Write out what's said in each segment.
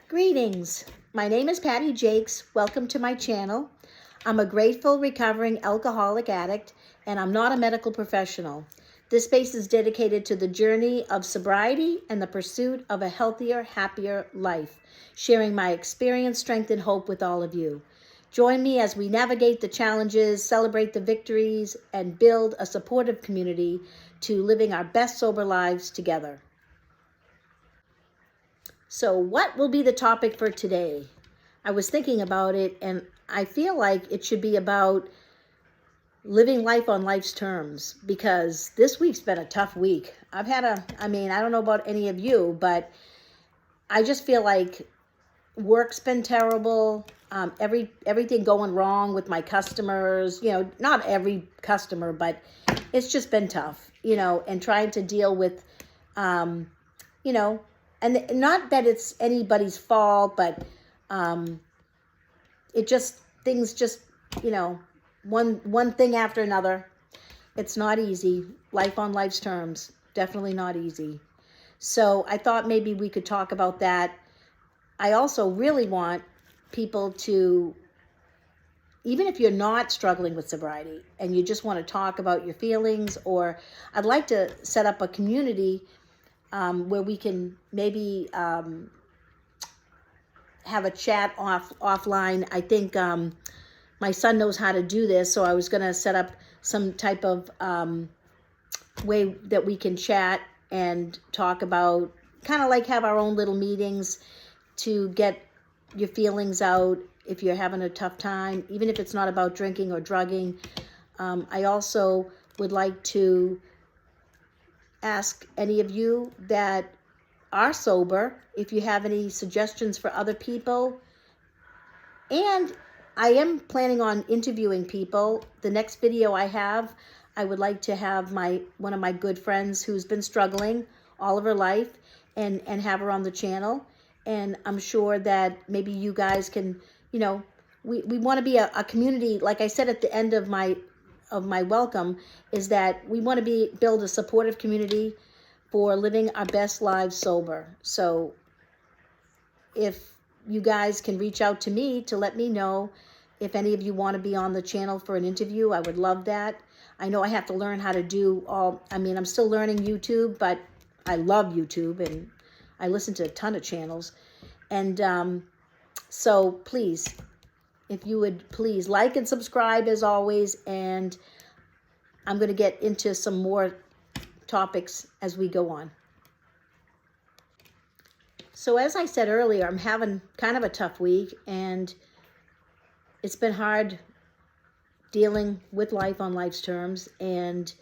Greetings. My name is Patty Jakes. Welcome to my channel. I'm a grateful, recovering alcoholic addict, and I'm not a medical professional. This space is dedicated to the journey of sobriety and the pursuit of a healthier, happier life, sharing my experience, strength, and hope with all of you. Join me as we navigate the challenges, celebrate the victories, and build a supportive community to living our best sober lives together. So what will be the topic for today? I was thinking about it, and I feel like it should be about living life on life's terms, because this week's been a tough week. I don't know about any of you, but I just feel like work's been terrible. Everything going wrong with my customers, not every customer, but it's just been tough, and trying to deal with, and not that it's anybody's fault, but things just, one thing after another. It's not easy. Life on life's terms, definitely not easy. So I thought maybe we could talk about that. I also really want people to, even if you're not struggling with sobriety and you just want to talk about your feelings, or I'd like to set up a community where we can maybe have a chat offline. I think my son knows how to do this, so I was going to set up some type of way that we can chat and talk about, kind of like have our own little meetings to get your feelings out if you're having a tough time, even if it's not about drinking or drugging. I also would like to ask any of you that are sober if you have any suggestions for other people. And I am planning on interviewing people. The next video I would like to have one of my good friends who's been struggling all of her life and have her on the channel. And I'm sure that maybe you guys can, we want to be a community. Like I said at the end of my welcome, is that we want to build a supportive community for living our best lives sober. So if you guys can reach out to me to let me know if any of you want to be on the channel for an interview, I would love that. I know I have to learn how to do I'm still learning YouTube, but I love YouTube and I listen to a ton of channels. And so please, if you would please like and subscribe as always, and I'm going to get into some more topics as we go on. So as I said earlier, I'm having kind of a tough week, and it's been hard dealing with life on life's terms, and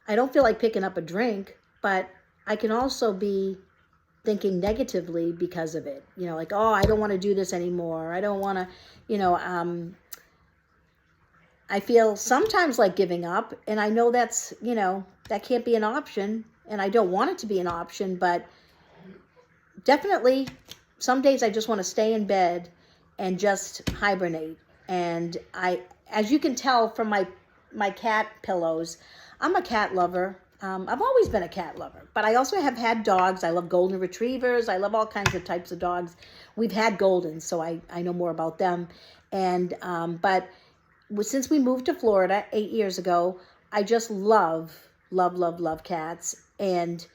I don't feel like picking up a drink, but I can also be thinking negatively because of it, like, oh, I don't want to do this anymore. I don't want to, I feel sometimes like giving up, and I know that's, that can't be an option, and I don't want it to be an option, but definitely some days I just want to stay in bed and just hibernate. And as you can tell from my cat pillows, I'm a cat lover. I've always been a cat lover, but I also have had dogs. I love golden retrievers. I love all kinds of types of dogs. We've had Goldens, so I know more about them. And but since we moved to Florida 8 years ago, I just love cats, and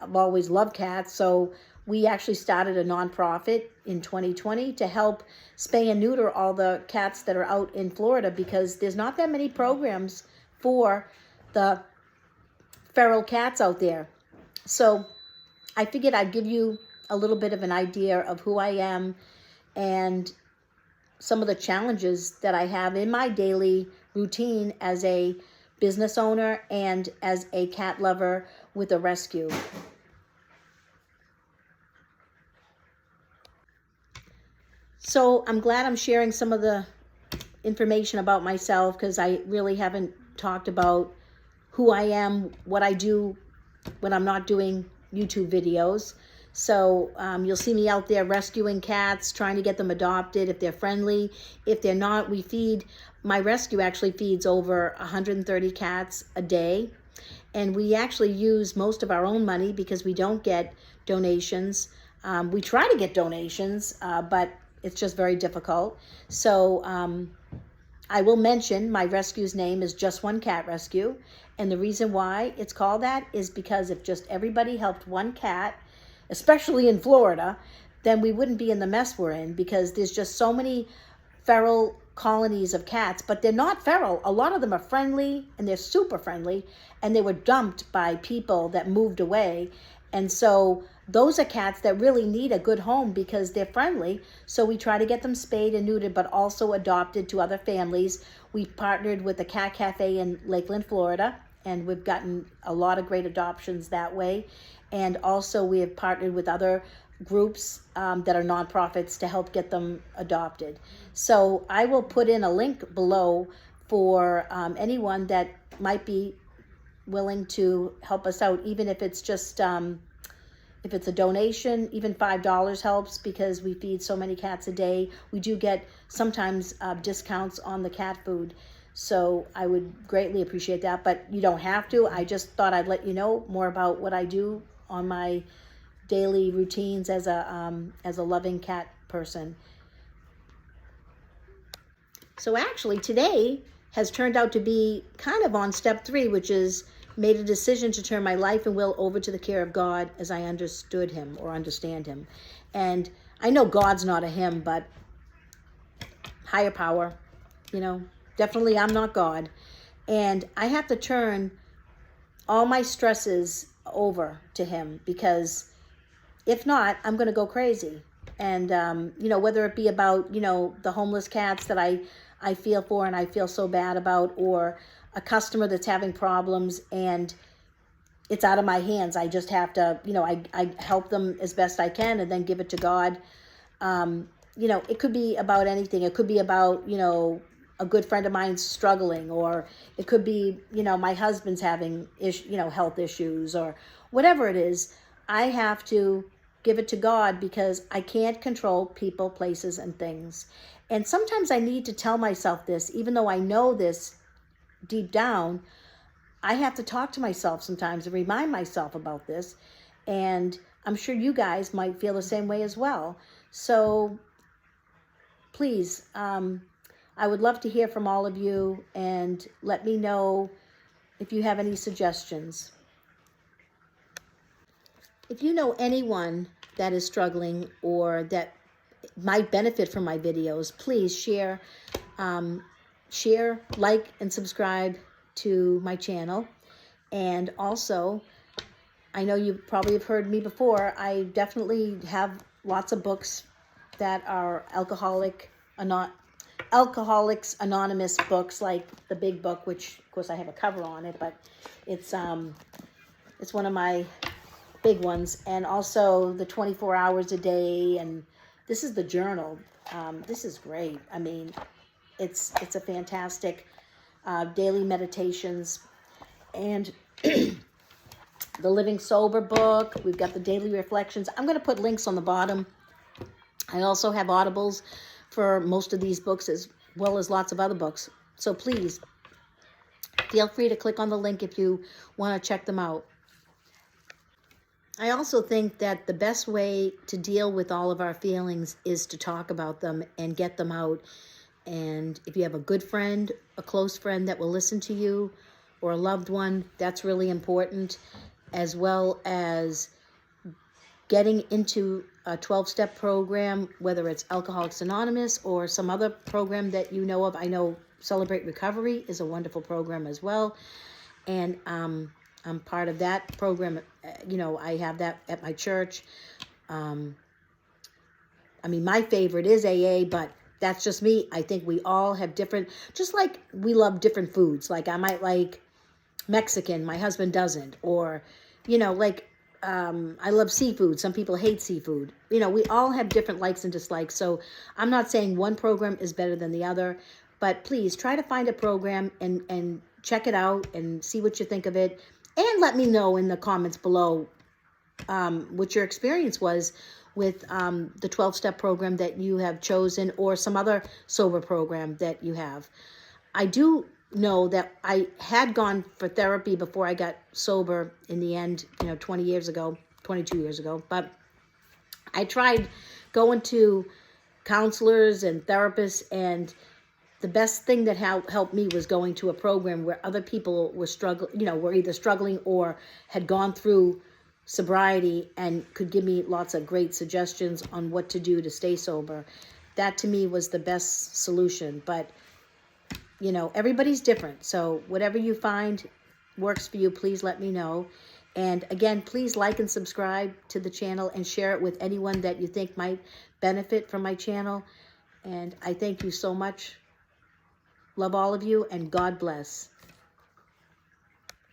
I've always loved cats. So we actually started a nonprofit in 2020 to help spay and neuter all the cats that are out in Florida, because there's not that many programs for the feral cats out there. So I figured I'd give you a little bit of an idea of who I am and some of the challenges that I have in my daily routine as a business owner and as a cat lover with a rescue. So I'm glad I'm sharing some of the information about myself, because I really haven't talked about who I am, what I do when I'm not doing YouTube videos. So you'll see me out there rescuing cats, trying to get them adopted if they're friendly. If they're not, my rescue actually feeds over 130 cats a day. And we actually use most of our own money because we don't get donations. We try to get donations, but it's just very difficult. So I will mention my rescue's name is Just One Cat Rescue. And the reason why it's called that is because if just everybody helped one cat, especially in Florida, then we wouldn't be in the mess we're in, because there's just so many feral colonies of cats, but they're not feral. A lot of them are friendly, and they're super friendly, and they were dumped by people that moved away. And so those are cats that really need a good home because they're friendly. So we try to get them spayed and neutered, but also adopted to other families. We partnered with the Cat Cafe in Lakeland, Florida, and we've gotten a lot of great adoptions that way. And also we have partnered with other groups that are nonprofits to help get them adopted. So I will put in a link below for anyone that might be willing to help us out, even if it's just if it's a donation. Even $5 helps, because we feed so many cats a day. We do get sometimes discounts on the cat food, so I would greatly appreciate that, but you don't have to. I just thought I'd let you know more about what I do on my daily routines as a loving cat person. So actually today has turned out to be kind of on step 3, which is made a decision to turn my life and will over to the care of God as I understood him or understand him. And I know God's not a him, but higher power, definitely I'm not God. And I have to turn all my stresses over to him, because if not, I'm going to go crazy. And, whether it be about, the homeless cats that I feel for and I feel so bad about, or a customer that's having problems and it's out of my hands. I just have to, I help them as best I can and then give it to God. It could be about anything. It could be about, a good friend of mine's struggling, or it could be, my husband's having health issues, or whatever it is. I have to give it to God, because I can't control people, places, and things. And sometimes I need to tell myself this, even though I know this deep down. I have to talk to myself sometimes and remind myself about this. And I'm sure you guys might feel the same way as well. So please, I would love to hear from all of you, and let me know if you have any suggestions. If you know anyone that is struggling or that might benefit from my videos, please share, like, and subscribe to my channel. And also, I know you probably have heard me before. I definitely have lots of books that are Alcoholics Anonymous books, like the big book, which of course I have a cover on it, but it's one of my big ones. And also the 24 hours a day, and this is the journal. This is great. I mean, it's a fantastic daily meditations. And the Living Sober book. We've got the daily reflections. I'm going to put links on the bottom. I also have Audibles for most of these books, as well as lots of other books. So please feel free to click on the link if you want to check them out. I also think that the best way to deal with all of our feelings is to talk about them and get them out. And if you have a good friend, a close friend that will listen to you, or a loved one, that's really important, as well as getting into a 12-step program, whether it's Alcoholics Anonymous or some other program that you know of. I know Celebrate Recovery is a wonderful program as well. And I'm part of that program. I have that at my church. I mean, my favorite is AA, but that's just me. I think we all have different, just like we love different foods. Like I might like Mexican, my husband doesn't. Or, I love seafood. Some people hate seafood. We all have different likes and dislikes. So I'm not saying one program is better than the other, but please try to find a program and check it out and see what you think of it. And let me know in the comments below what your experience was with the 12-step program that you have chosen, or some other sober program that you have. I do know that I had gone for therapy before I got sober in the end, 22 years ago, but I tried going to counselors and therapists, and the best thing that helped me was going to a program where other people were struggling, were either struggling or had gone through sobriety and could give me lots of great suggestions on what to do to stay sober. That to me was the best solution. But everybody's different, so whatever you find works for you, please let me know. And again, please like and subscribe to the channel and share it with anyone that you think might benefit from my channel. And I thank you so much. Love all of you, and God bless.